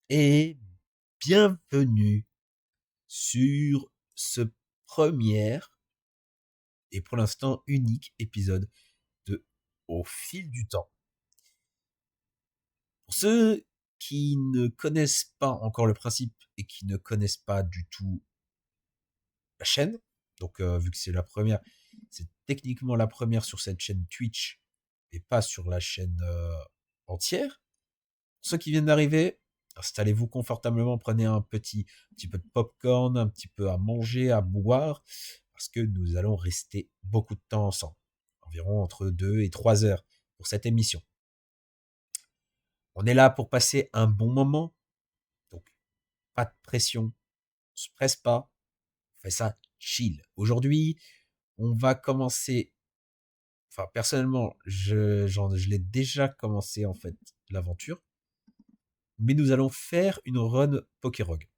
Et bienvenue sur ce premier et pour l'instant unique épisode de Au fil du temps. Pour ceux qui ne connaissent pas encore le principe et qui ne connaissent pas du tout la chaîne, donc vu que c'est la première, c'est techniquement la première sur cette chaîne Twitch et pas sur la chaîne entière. Pour ceux qui viennent d'arriver, installez-vous confortablement, prenez un petit peu de popcorn, un petit peu à manger, à boire, parce que nous allons rester beaucoup de temps ensemble, environ entre 2 et 3 heures pour cette émission. On est là pour passer un bon moment, donc pas de pression, on se presse pas, on fait ça chill. Aujourd'hui, on va commencer, enfin personnellement, je l'ai déjà commencé en fait l'aventure, mais nous allons faire une run Pokérog.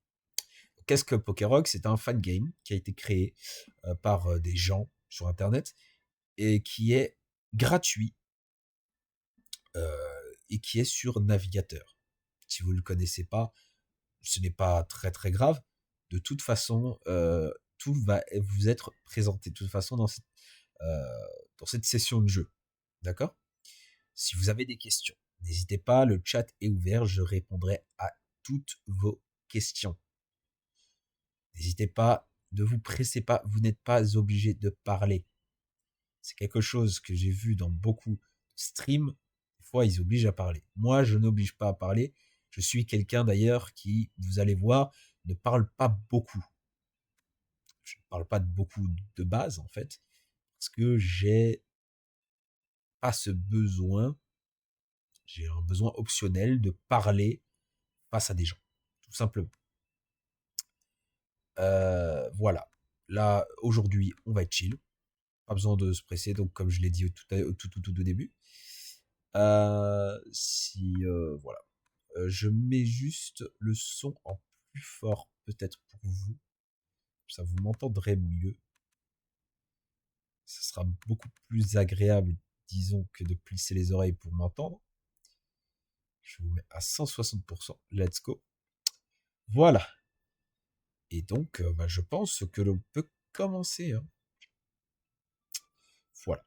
Qu'est-ce que Pokérog? C'est un fan game qui a été créé par des gens sur Internet et qui est gratuit et qui est sur navigateur. Si vous ne le connaissez pas, ce n'est pas très très grave. De toute façon, tout va vous être présenté de toute façon dans cette session de jeu. D'accord? Si vous avez des questions, n'hésitez pas, le chat est ouvert, je répondrai à toutes vos questions. N'hésitez pas, ne vous pressez pas, vous n'êtes pas obligé de parler. C'est quelque chose que j'ai vu dans beaucoup de streams. Des fois, ils obligent à parler. Moi, je n'oblige pas à parler. Je suis quelqu'un d'ailleurs qui, vous allez voir, ne parle pas beaucoup. Je ne parle pas beaucoup de base, en fait, parce que j'ai pas ce besoin. J'ai un besoin optionnel de parler face à des gens, tout simplement. Voilà. Là, aujourd'hui, on va être chill. Pas besoin de se presser, donc comme je l'ai dit au tout début. Si voilà. Je mets juste le son en plus fort, peut-être pour vous. Ça vous m'entendrez mieux. Ça sera beaucoup plus agréable, disons, que de plisser les oreilles pour m'entendre. Je vous mets à 160%. Let's go. Voilà. Et donc, je pense que l'on peut commencer, hein. Voilà.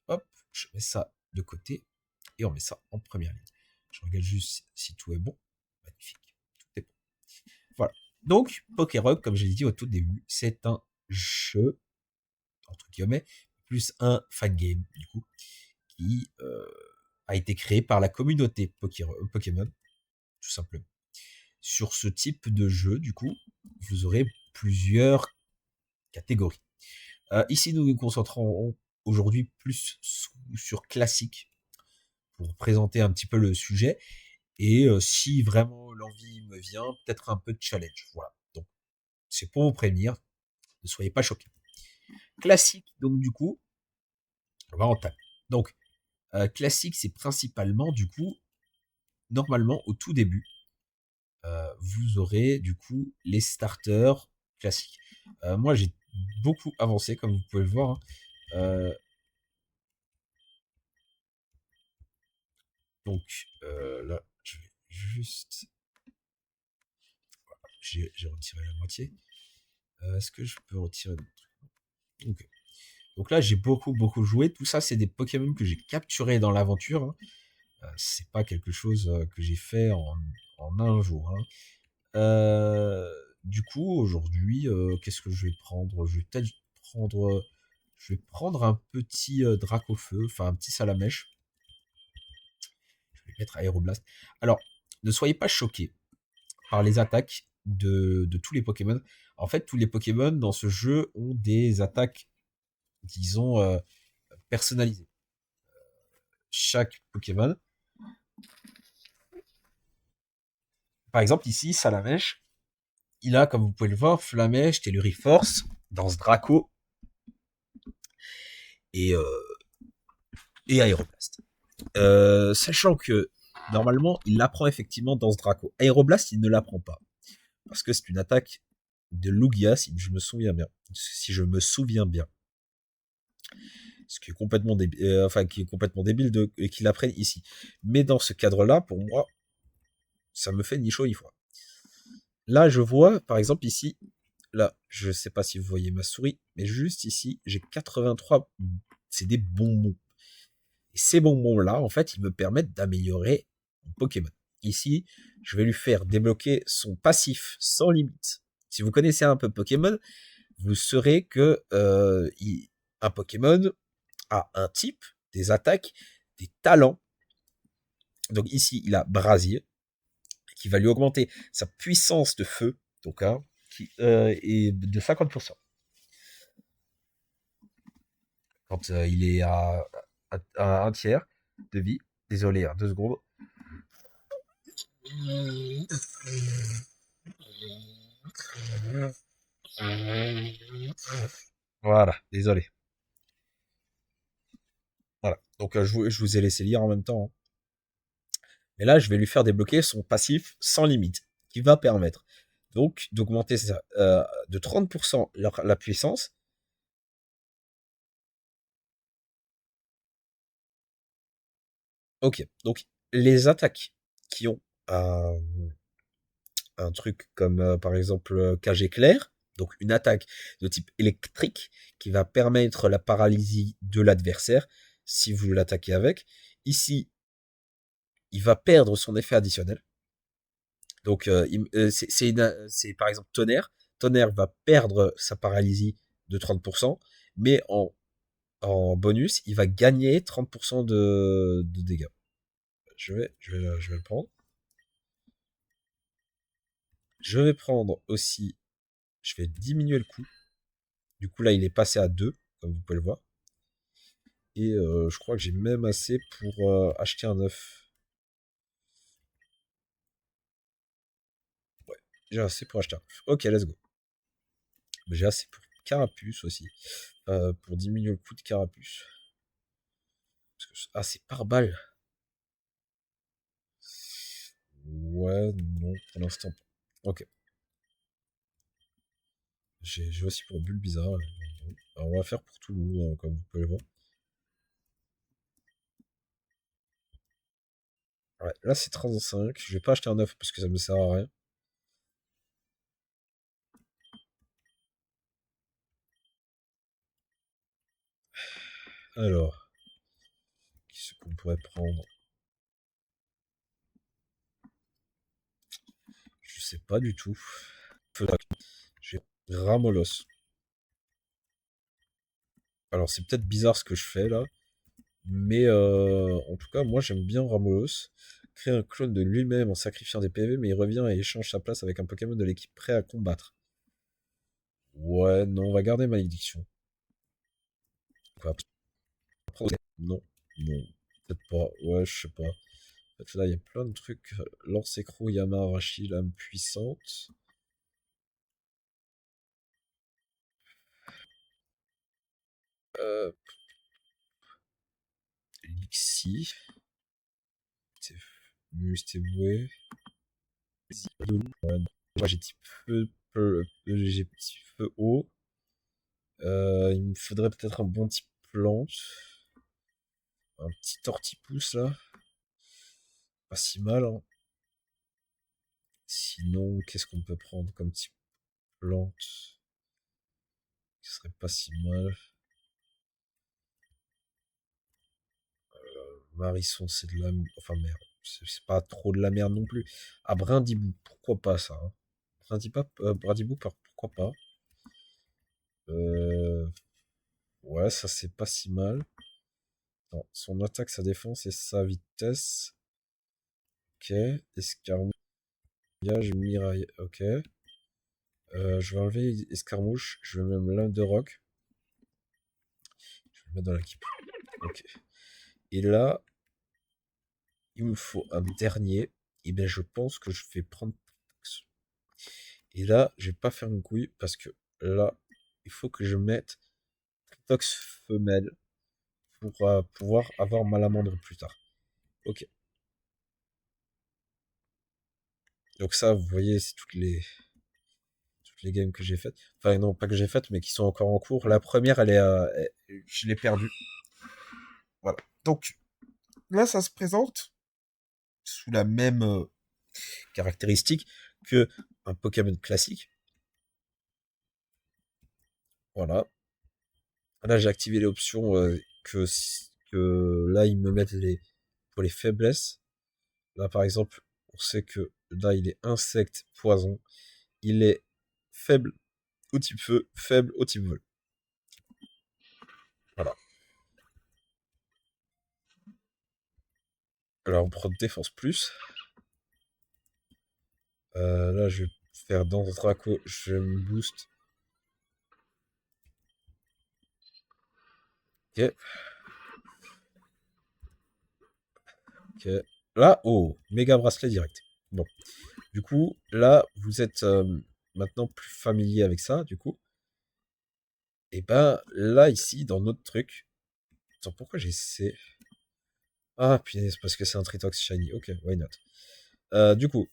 Hop, je mets ça de côté et on met ça en première ligne. Je regarde juste si tout est bon. Magnifique. Tout est bon. Voilà. Donc, Pokérock, comme je l'ai dit au tout début, c'est un jeu, entre guillemets, plus un fan game, du coup, qui a été créé par la communauté Pokémon, tout simplement. Sur ce type de jeu, du coup, vous aurez plusieurs catégories. Ici, nous nous concentrerons aujourd'hui plus sur classique pour présenter un petit peu le sujet. Et si vraiment l'envie me vient, peut-être un peu de challenge. Voilà. Donc, c'est pour vous prévenir. Ne soyez pas choqués. Classique, donc du coup, on va entamer. Donc, classique, c'est principalement, du coup, normalement, au tout début, vous aurez, du coup, les starters classiques. Moi, j'ai beaucoup avancé, comme vous pouvez le voir, hein. Donc, là, je vais juste... J'ai retiré la moitié. Est-ce que je peux retirer d'autres trucs? Ok. Donc là, j'ai beaucoup joué. Tout ça, c'est des Pokémon que j'ai capturés dans l'aventure, hein. C'est pas quelque chose que j'ai fait en un jour, hein. Du coup, aujourd'hui, qu'est-ce que je vais prendre? Je vais peut-être prendre, je vais prendre un petit Dracofeu, enfin un petit Salamèche. Je vais mettre Aéroblast. Alors, ne soyez pas choqués par les attaques de tous les Pokémon. En fait, tous les Pokémon dans ce jeu ont des attaques, disons, personnalisées. Chaque Pokémon. Par exemple, ici, Salamèche, il a, comme vous pouvez le voir, Flamèche, Telluriforce, Force, Danse Draco et, Aéroblast. Sachant que, normalement, il l'apprend effectivement Danse Draco. Aéroblast, il ne l'apprend pas. Parce que c'est une attaque de Lugia, si je me souviens bien. Si je me souviens bien. Ce qui est complètement débile, qui est complètement débile qu'il apprenne ici. Mais dans ce cadre-là, pour moi, ça me fait ni chaud ni froid. Là, je vois, par exemple, ici, là, je sais pas si vous voyez ma souris, mais juste ici, j'ai 83, c'est des bonbons. Et ces bonbons-là, en fait, ils me permettent d'améliorer mon Pokémon. Ici, je vais lui faire débloquer son passif sans limite. Si vous connaissez un peu Pokémon, vous saurez que un Pokémon a un type, des attaques, des talents. Donc ici, il a Brasier, qui va lui augmenter sa puissance de feu, donc qui est de 50%. Quand il est à un tiers de vie. Désolé, 2 secondes. Voilà, désolé. Voilà. Donc je vous ai laissé lire en même temps, hein. Mais là, je vais lui faire débloquer son passif sans limite, qui va permettre donc d'augmenter de 30% la puissance. Ok, donc les attaques qui ont un truc comme par exemple cage éclair, donc une attaque de type électrique qui va permettre la paralysie de l'adversaire si vous l'attaquez avec. Ici, il va perdre son effet additionnel. Donc c'est par exemple tonnerre. Tonnerre va perdre sa paralysie de 30%, mais en bonus, il va gagner 30% de dégâts. Je vais le prendre. Je vais prendre aussi, je vais diminuer le coût. Du coup, là, il est passé à 2, comme vous pouvez le voir. Et je crois que j'ai même assez pour acheter un œuf. Ouais, j'ai assez pour acheter un œuf. Ok, let's go. J'ai assez pour Carapuce aussi. Pour diminuer le coût de Carapuce. Ah, c'est par balle. Ouais, non, pour l'instant. Ok. J'ai aussi pour Bulbizarre. Alors, on va faire pour tout, comme vous pouvez le voir. Ouais, là c'est 35. Je vais pas acheter un œuf parce que ça me sert à rien. Alors, qu'est-ce qu'on pourrait prendre? Je sais pas du tout. J'ai Ramolos. Alors c'est peut-être bizarre ce que je fais là, mais en tout cas moi j'aime bien Ramolos. Créer un clone de lui-même en sacrifiant des PV, mais il revient et échange sa place avec un Pokémon de l'équipe prêt à combattre. Ouais, non, on va garder Malédiction. Quoi, non, non, peut-être pas. Ouais, je sais pas. En fait, là, il y a plein de trucs. Lance-écrou, Yama, Arashi, lame puissante. Euh, Lixi. Mustéboué. Ouais, moi, j'ai type feu, j'ai petit feu eau. Il me faudrait peut-être un bon type plante. Un petit tortipousse là. Pas si mal, hein. Sinon, qu'est-ce qu'on peut prendre comme type plante? Ce serait pas si mal. Marisson, c'est de la... Enfin, merde. C'est pas trop de la merde non plus. Ah, Brindibou, pourquoi pas ça, hein. Brindibou, pourquoi pas. Euh... Ouais, ça c'est pas si mal. Attends, son attaque, sa défense et sa vitesse. Ok. Escarmouillage, miraille. Ok. Je vais enlever escarmouche. Je vais même l'âme de roc. Je vais le mettre dans l'équipe. Ok. Et là, il me faut un dernier. Et bien, je pense que je vais prendre. Et là, je vais pas faire une couille parce que là, il faut que je mette Tox femelle pour pouvoir avoir Malamandre plus tard. Ok. Donc ça, vous voyez, c'est toutes les games que j'ai faites. Enfin non, pas que j'ai faites, mais qui sont encore en cours. La première, je l'ai perdue. Voilà. Donc là, ça se présente sous la même caractéristiques que un Pokémon classique. Voilà. Là, j'ai activé les options que là, ils me mettent pour les faiblesses. Là, par exemple, on sait que là, il est insecte, poison. Il est faible au type feu, faible au type vol. Voilà. Alors, on prend défense plus. Là, je vais faire dans Draco, je me boost. Ok. Ok. Là, oh, méga bracelet direct. Bon. Du coup, là, vous êtes maintenant plus familier avec ça, du coup. Et ben, là, ici, dans notre truc. Attends, pourquoi j'ai C? Ah, punaise, parce que c'est un Tritox Shiny. Ok, why not? Du coup,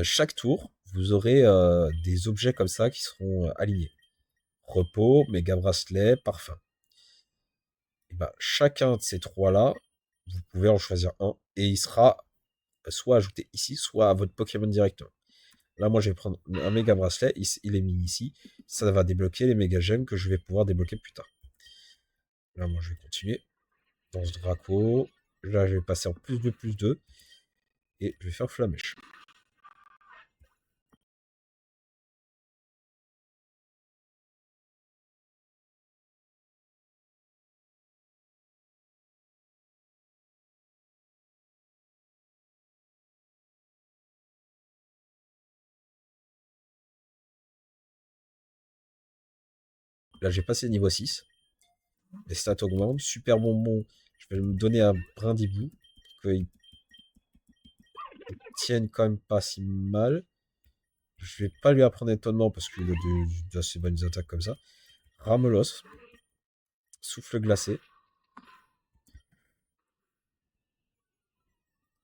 chaque tour, vous aurez des objets comme ça qui seront alignés. Repos, méga bracelet, parfum. Et ben, chacun de ces trois-là, vous pouvez en choisir un et il sera soit ajouté ici, soit à votre Pokémon directement. Là, moi, je vais prendre un méga bracelet, il est mis ici. Ça va débloquer les méga gemmes que je vais pouvoir débloquer plus tard. Là, moi, je vais continuer dans ce Draco. Là, je vais passer en plus 2 et je vais faire Flamèche. Là, j'ai passé niveau 6. Les stats augmentent. Super bonbon. Je vais me donner un brindibou pour qu'il tienne quand même pas si mal. Je vais pas lui apprendre étonnement parce qu'il a d'assez bonnes attaques comme ça. Ramelos. Souffle glacé.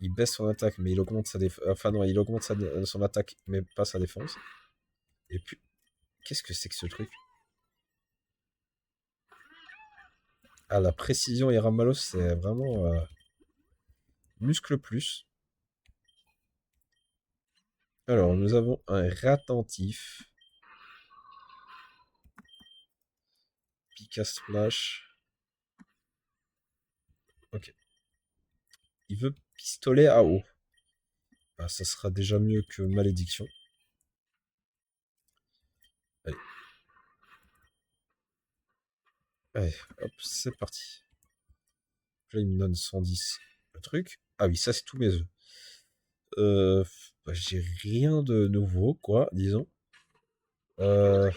Il baisse son attaque, mais il augmente sa défense. Enfin non, il augmente son attaque, mais pas sa défense. Et puis, qu'est-ce que c'est que ce truc? Ah, la précision et Ramalos, c'est vraiment muscle plus. Alors, nous avons un réattentif. Pika Splash. Ok. Il veut pistolet à eau. Ah, ça sera déjà mieux que malédiction. Allez. Allez, hop, c'est parti. Là, il me donne 110 le truc. Ah oui, ça, c'est tous mes œufs. Bah, j'ai rien de nouveau, quoi, disons. Euh,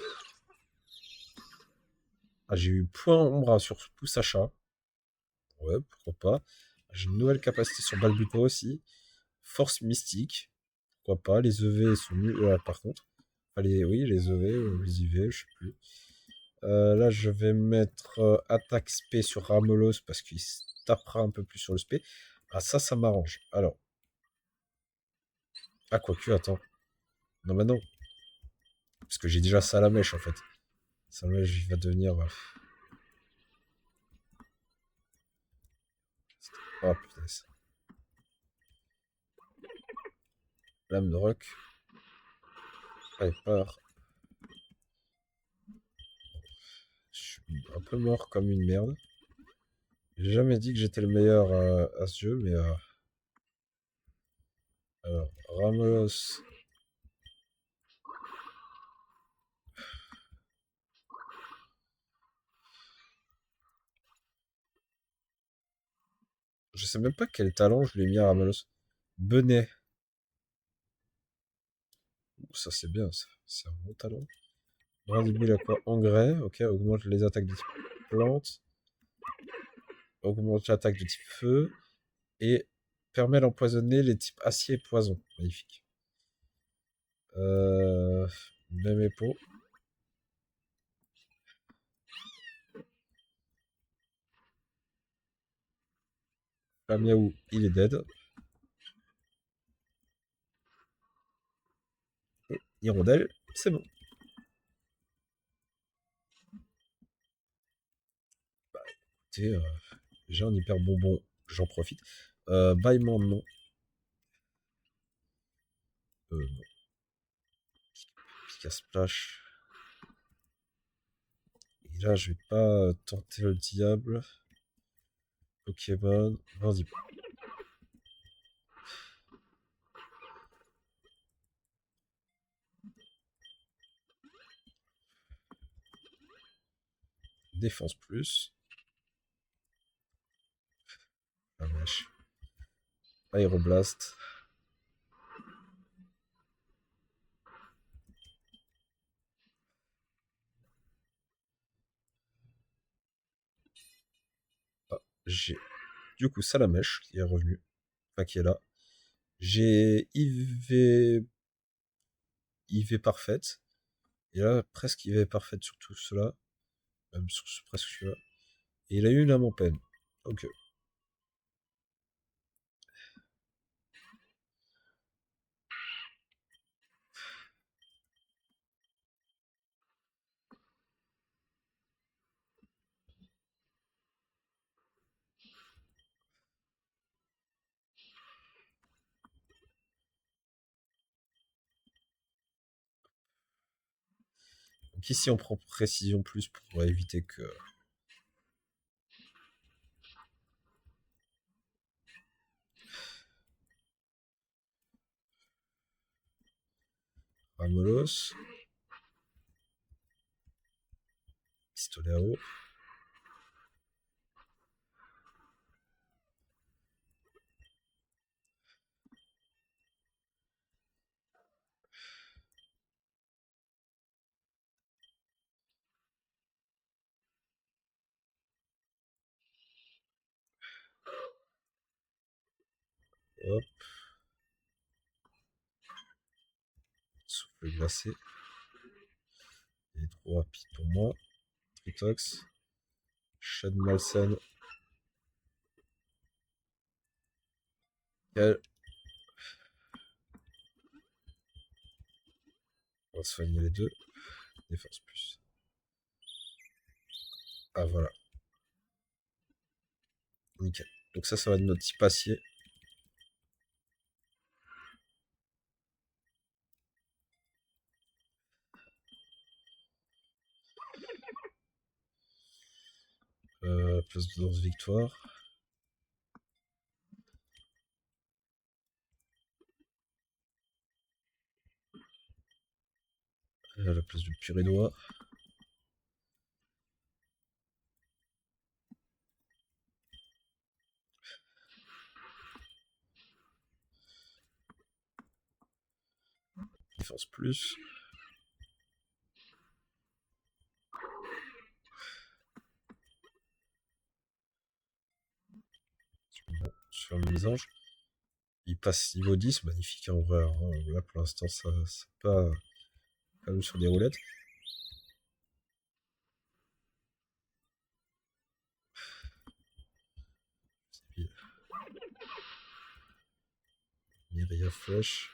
ah, j'ai eu point ombre sur Poussacha. Ouais, pourquoi pas. J'ai une nouvelle capacité sur Balbuto aussi. Force mystique. Pourquoi pas. Les EV sont nuls. Ouais, par contre. Enfin, oui, les EV ou les IV, je sais plus. Là, je vais mettre attaque spé sur Ramelos parce qu'il se tapera un peu plus sur le spé. Ah, ça m'arrange. Alors. Ah, quoique, attends. Non, bah non. Parce que j'ai déjà Salamèche en fait. Salamèche, il va devenir. Ah, putain. Lame de roc. Allez, part. Je suis un peu mort comme une merde. J'ai jamais dit que j'étais le meilleur à ce jeu, mais alors, Ramos. Je sais même pas quel talent je lui ai mis à Ramos. Benet. Ça c'est bien, ça. C'est un bon talent. Brindibule à quoi? Engrais, ok, augmente les attaques de type plante, augmente l'attaque de type feu, et permet d'empoisonner les types acier et poison. Magnifique. Même épo. Miaou, il est dead. Et Hirondelle, c'est bon. Écoutez, j'ai un hyper bonbon, j'en profite. Bâillement, non. Non. Pick à splash. Et là, je vais pas tenter le diable. Pokémon. Vas-y. Défense plus. La vache. Aéroblast. Ah, j'ai du coup Salamèche qui est revenu. Enfin, qui est là. J'ai IV parfaite. Et là, presque IV parfaite sur tout cela. Même sur presque celui-là. Et il a eu une âme en peine. Ok. Donc ici, on prend précision plus pour éviter que... Ramolos. Pistolet à eau. Hop. Souffle glacé. Il est trop rapide pour moi. Tritox. Shad Malsen. On va soigner les deux. Défense plus. Ah voilà. Nickel. Donc ça va être notre type acier. Place de l'ours victoire. La place du Purédois. Défense plus. Bon, sur le mésange. Il passe niveau 10, magnifique en vrai. Hein. Là pour l'instant, ça c'est pas comme sur des roulettes. Mireia Flèche.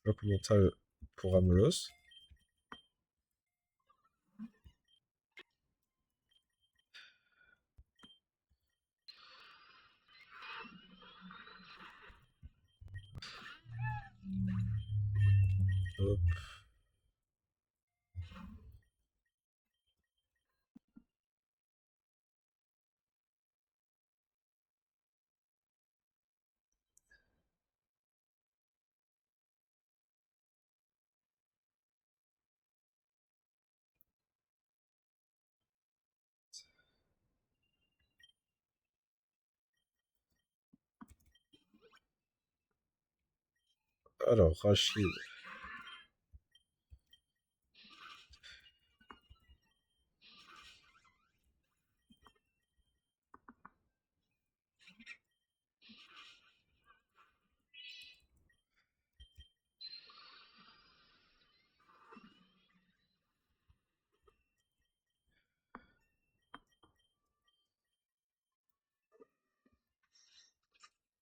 Bloc mental pour Amelos. Hop. Alors, Rachid.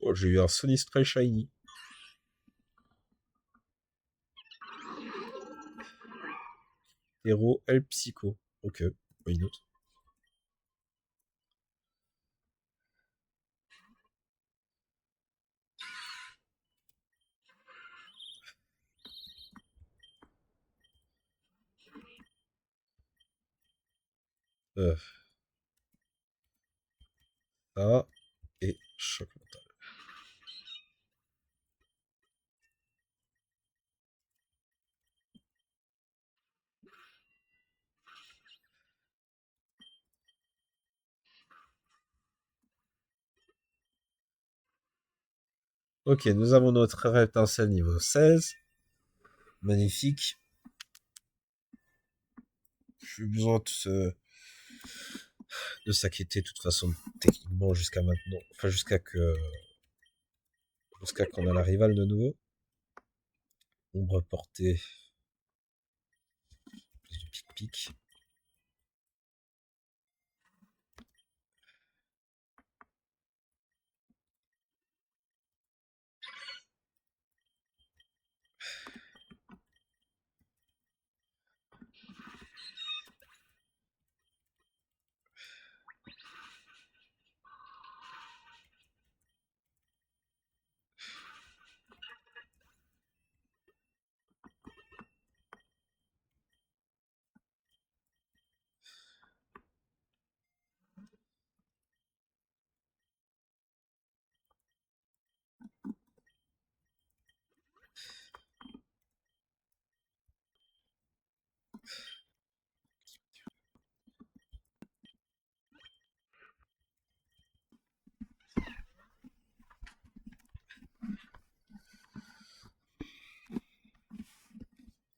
Oh, j'ai eu un Sonistray Shiny. Hero El Psycho. Ok, why not. Euh, ça et choc mental. Ok, nous avons notre Reptincelle niveau 16. Magnifique. Plus besoin de s'inquiéter de toute façon techniquement jusqu'à maintenant. Enfin jusqu'à qu'on a la rivale de nouveau. Ombre portée. Plus de pic-pic.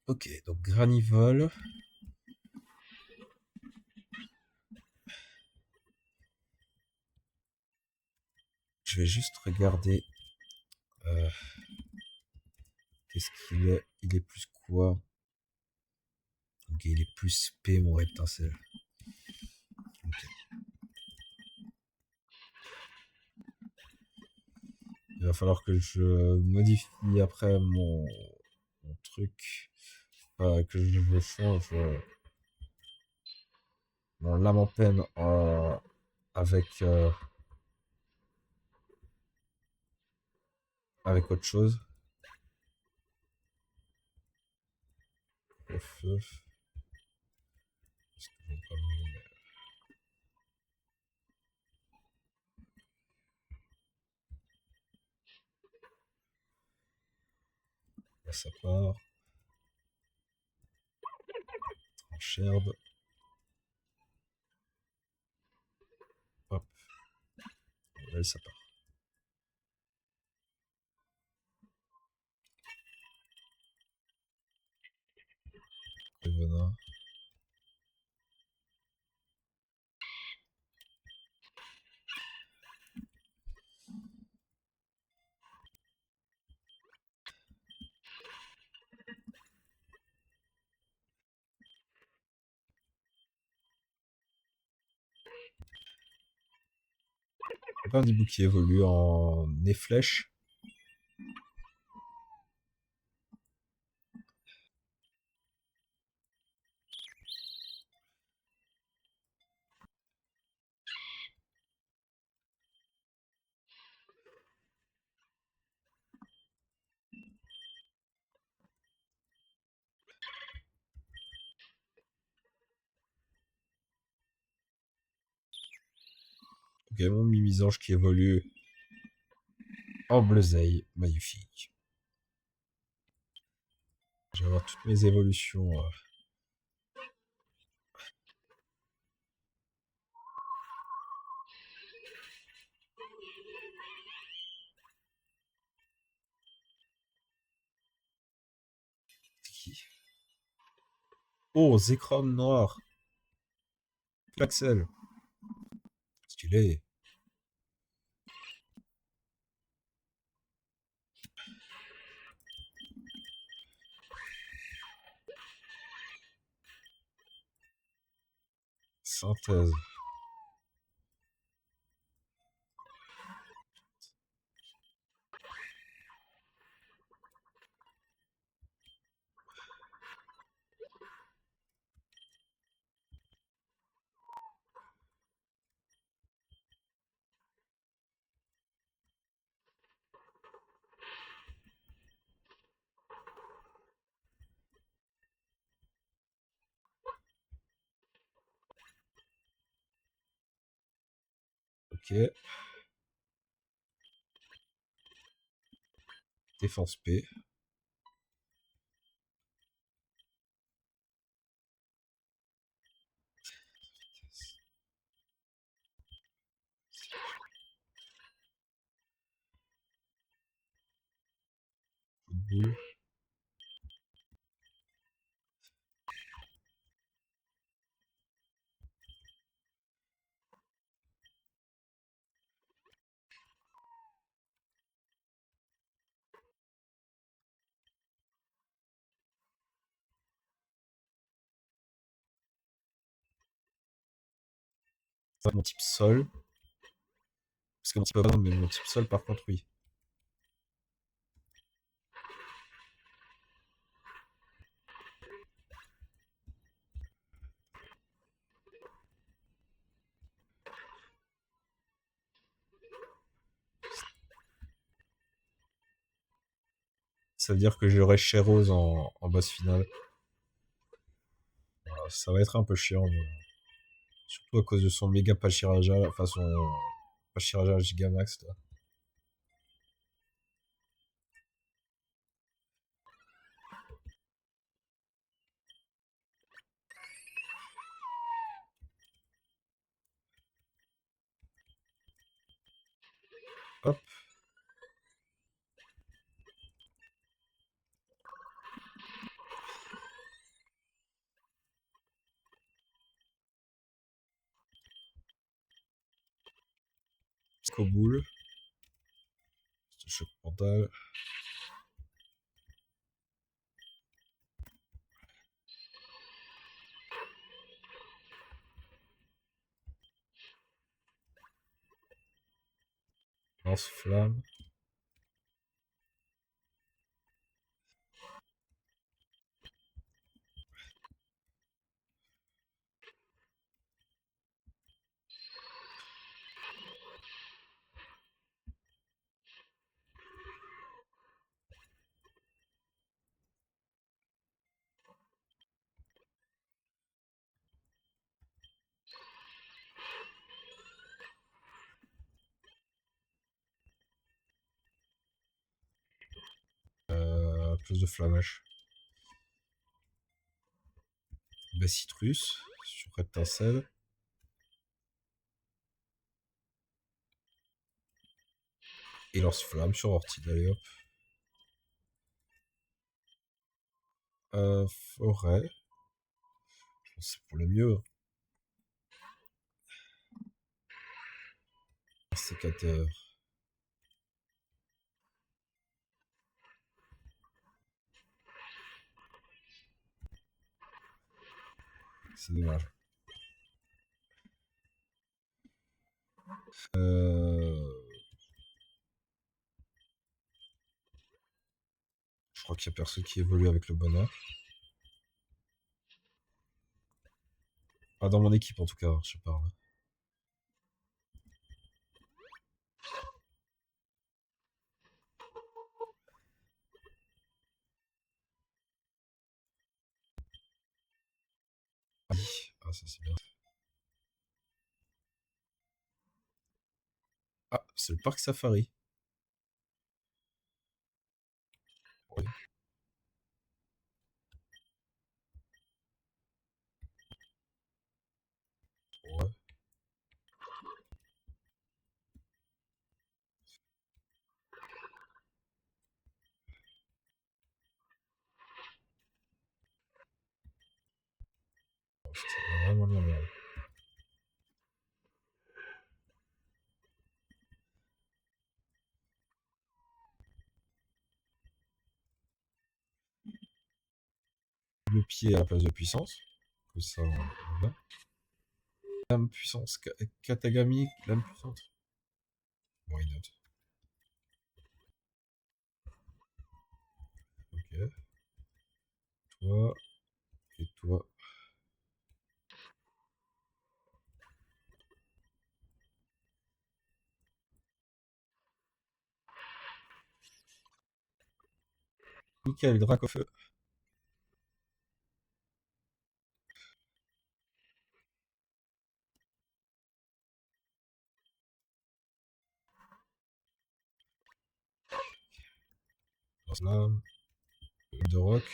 Ok, donc Granivol. Je vais juste regarder. Qu'est-ce qu'il est? Il est plus quoi? Ok, il est plus P, mon Reptincelle. Ok. Il va falloir que je modifie après mon truc. Que je change mon lame en peine avec, avec autre chose. Au feu. Parce que je vais pas là, ça part. Trancherbe. Hop. Là, ça part. Le venin. Il y a un Dibou qui évolue en nez flèche. Ok, mon Mimisange qui évolue en Bleuzeille. Magnifique. Je vais avoir toutes mes évolutions. 'Qui? Oh, Zekrom noir. Klaxel. Stylé. Synthèse. Ok. Défense P. Football. Ça, mon type sol. Parce que mon type homme, mais mon type sol, par contre, oui. Ça veut dire que j'aurai chez Rose en boss finale. Voilà, ça va être un peu chiant, mais surtout à cause de son méga Pachiraja, enfin son Pachiraja Gigamax là. Hop, Scoboule, choc mental, lance-flamme, plus de flamèche. Citrus, sur étincelle, et lance-flamme sur Ortide, allez hop. Forêt, je pense que c'est pour le mieux. Sécateur, c'est dommage. Je crois qu'il y a personne qui évolue avec le bonheur. Pas dans mon équipe en tout cas, je parle. Ah, ah ça c'est bien. Ah, c'est le parc safari. Ouais, ouais. C'est vraiment de la merde. Le pied à la place de puissance. Comme ça, on va. Lame puissance. Katagami, lame puissante. Why not? Ok. Toi et toi. Nickel, drac au feu. Là, de rock.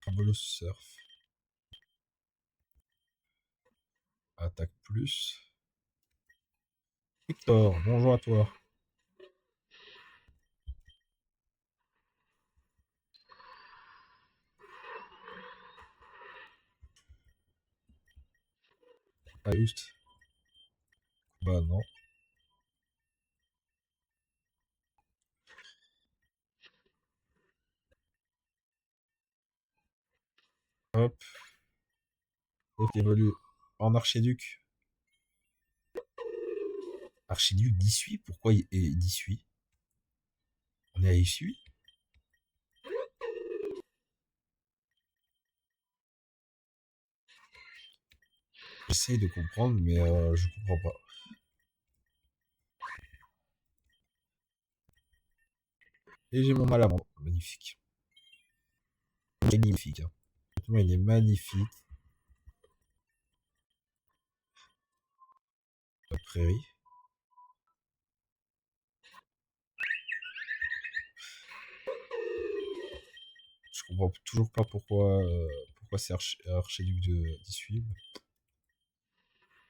Parabolos surf. Attaque plus. Victor, bonjour à toi. Ah, juste. Bah non. Hop. L'autre évolue en archiduc. Archiduc d'Issui. Pourquoi il d'Issui? On est à Issui? J'essaie de comprendre, mais je comprends pas. Et j'ai mon mal à vendre. Magnifique. Magnifique. Hein. Il est magnifique. La prairie. Je comprends toujours pas pourquoi c'est archiduc d'Issui.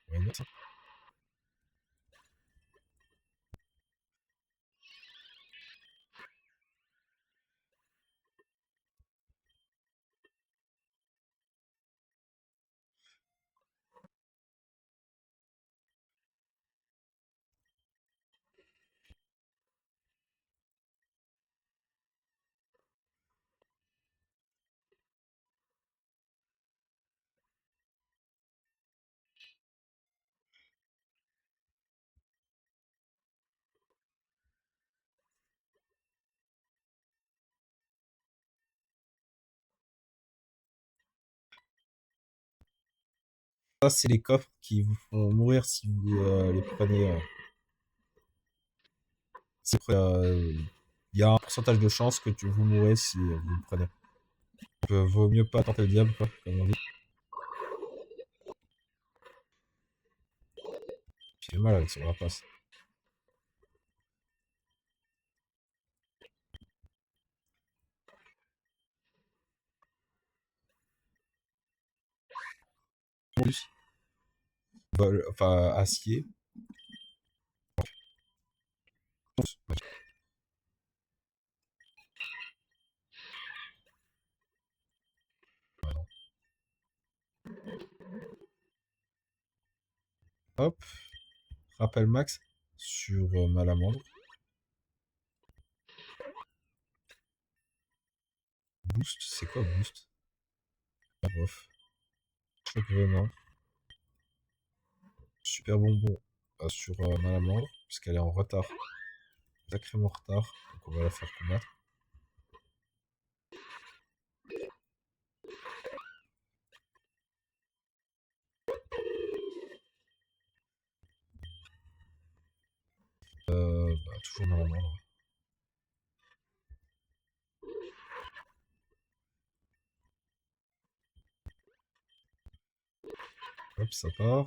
Ouais, ça, c'est les coffres qui vous font mourir si vous les prenez. Il y a un pourcentage de chance que vous mourrez si vous le prenez. Vaut mieux pas tenter le diable, quoi, comme on dit. J'ai mal avec son rapace. Plus. Enfin, acier. Hop. Rappel max sur Malamandre. Boost, c'est quoi boost? Off. Choc venin. Super bonbon sur Malamandre, puisqu'elle est en retard. Sacrément retard. Donc on va la faire combattre. Toujours Malamandre. Hop, ça part.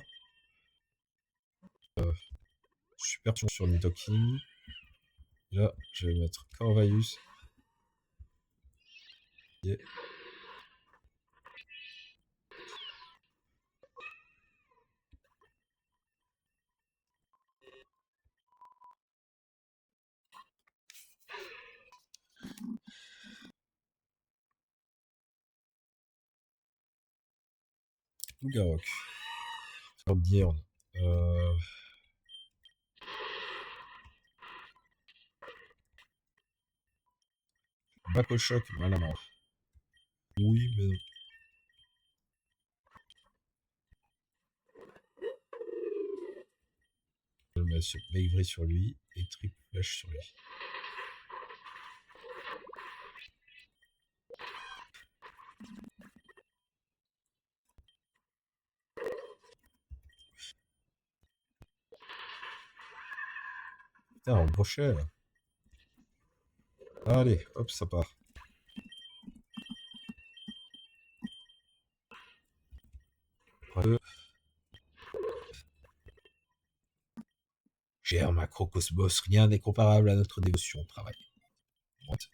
Super sur Nidoking. Là, je vais mettre Corvaius. Yeah. Ougarok. Dierne. Bac au choc, Malamandre. Maigret sur lui et triple flash sur lui. Putain, on brochait là. Allez, hop, ça part. Cher Macrocosmos, rien n'est comparable à notre dévotion au travail. Droite.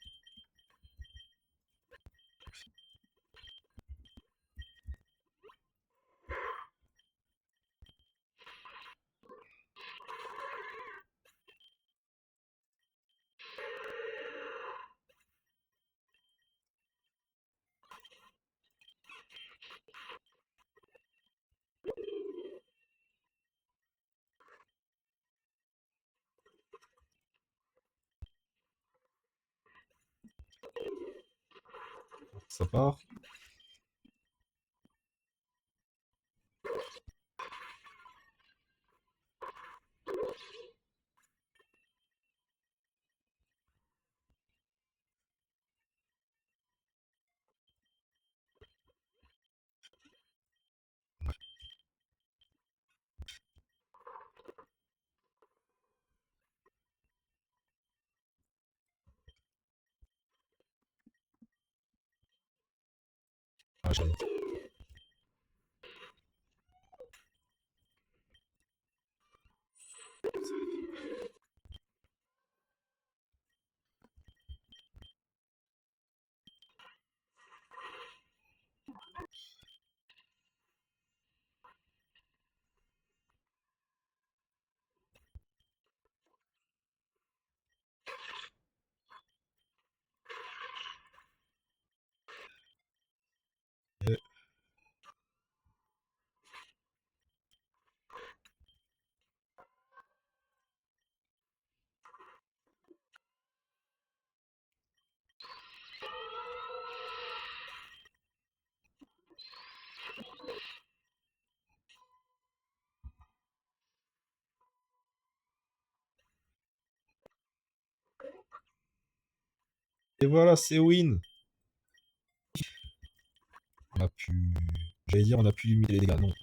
Ça part. Ah, Et voilà, c'est win. On a pu. J'allais dire, on a pu limiter les dégâts. Non.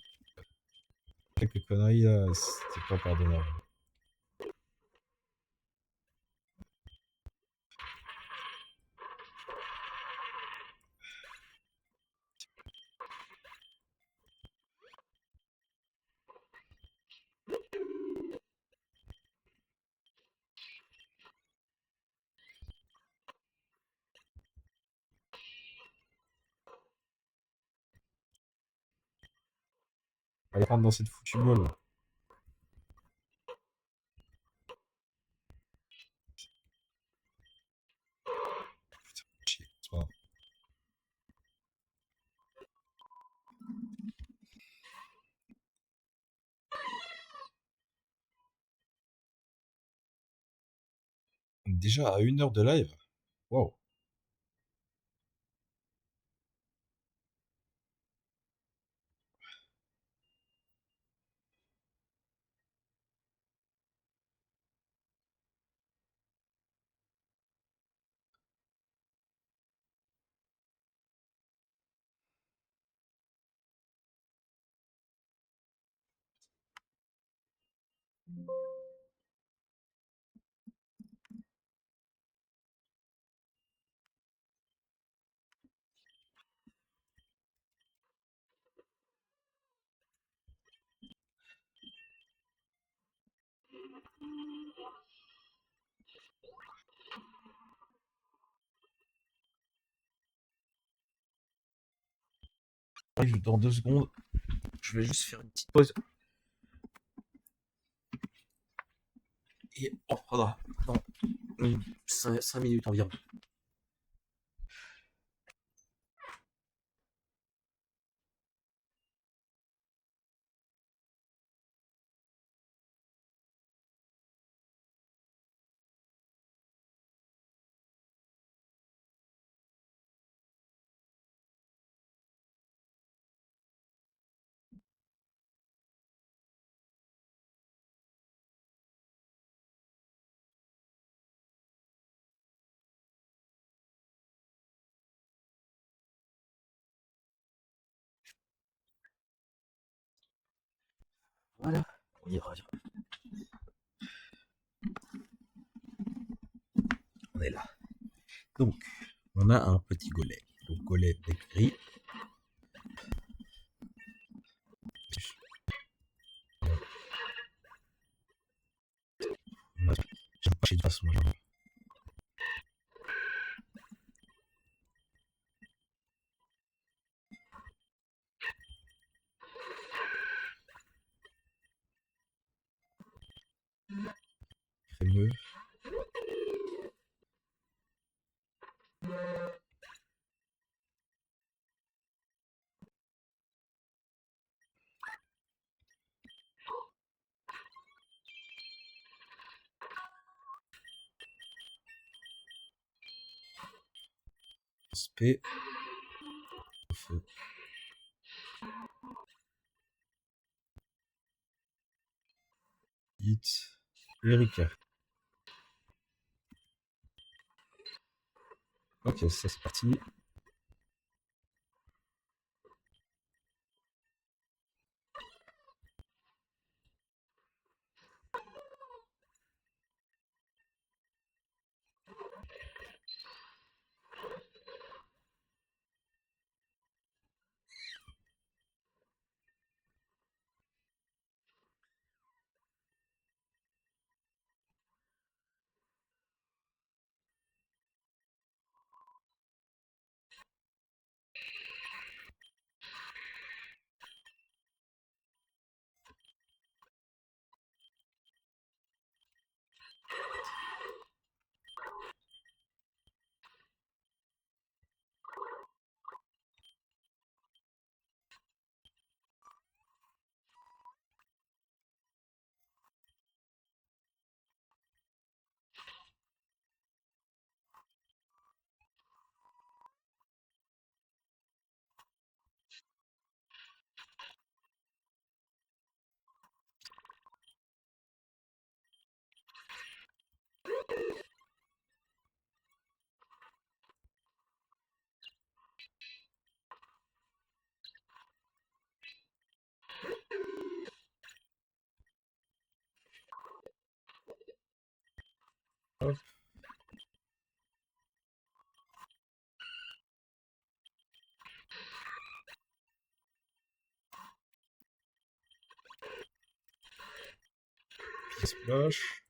Quelques conneries là, c'était pas pardonnable. Allez, rentre dans cette foutue molle. Putain, chier. C'est pas grave. Déjà à 1 heure de live. Waouh. J'arrive dans 2 secondes. Je vais juste faire une petite pause. Et on reprendra dans 5 minutes environ. Voilà, on y revient. On est là. Donc, on a un petit golem. Donc, golem bec gris. J'aime pas chez de façon. Crémeux. Spé. Feu. Hit. Erika. Ok, ça c'est parti. Hop. Pièce blanche.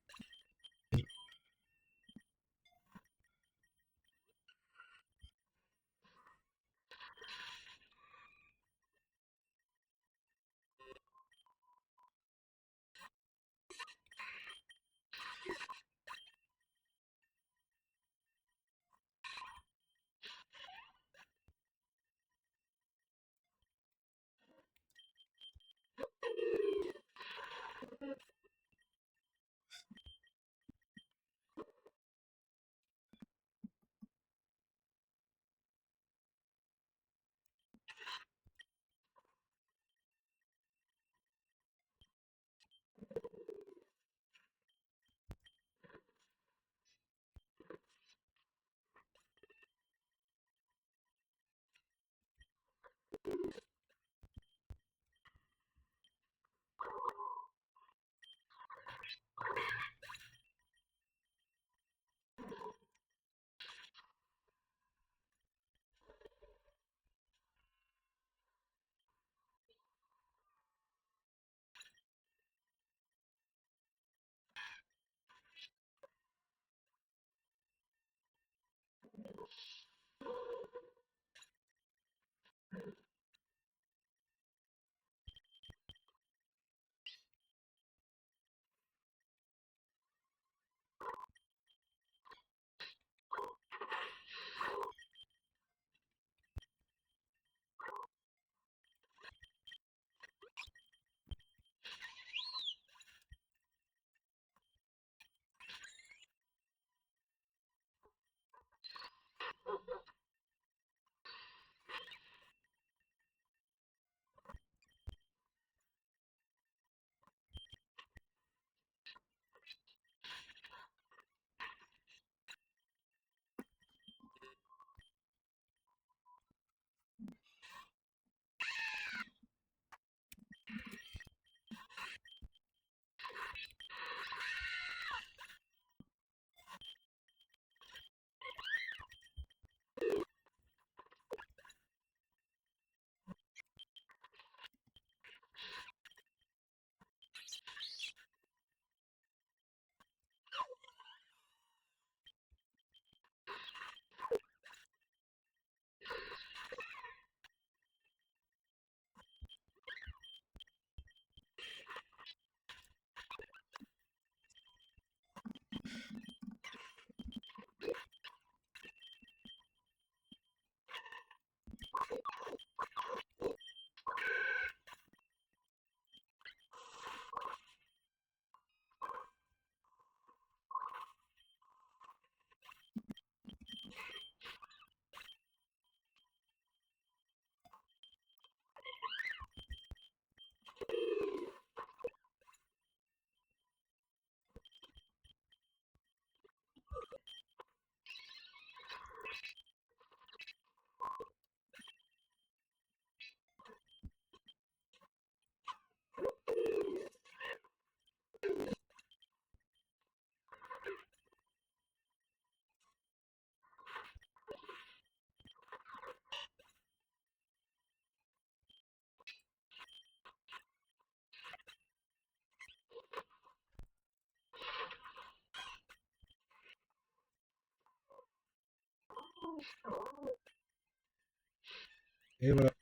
Et voilà,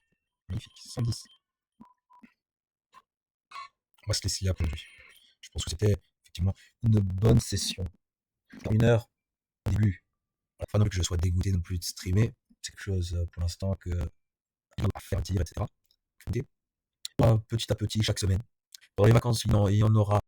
magnifique, 110. On va se laisser là pour lui. Je pense que c'était effectivement une bonne session. 1 heure au début. Enfin, non plus que je sois dégoûté non plus de streamer. C'est quelque chose pour l'instant que à faire dire, etc. Petit à petit, chaque semaine. Dans les vacances, il y en aura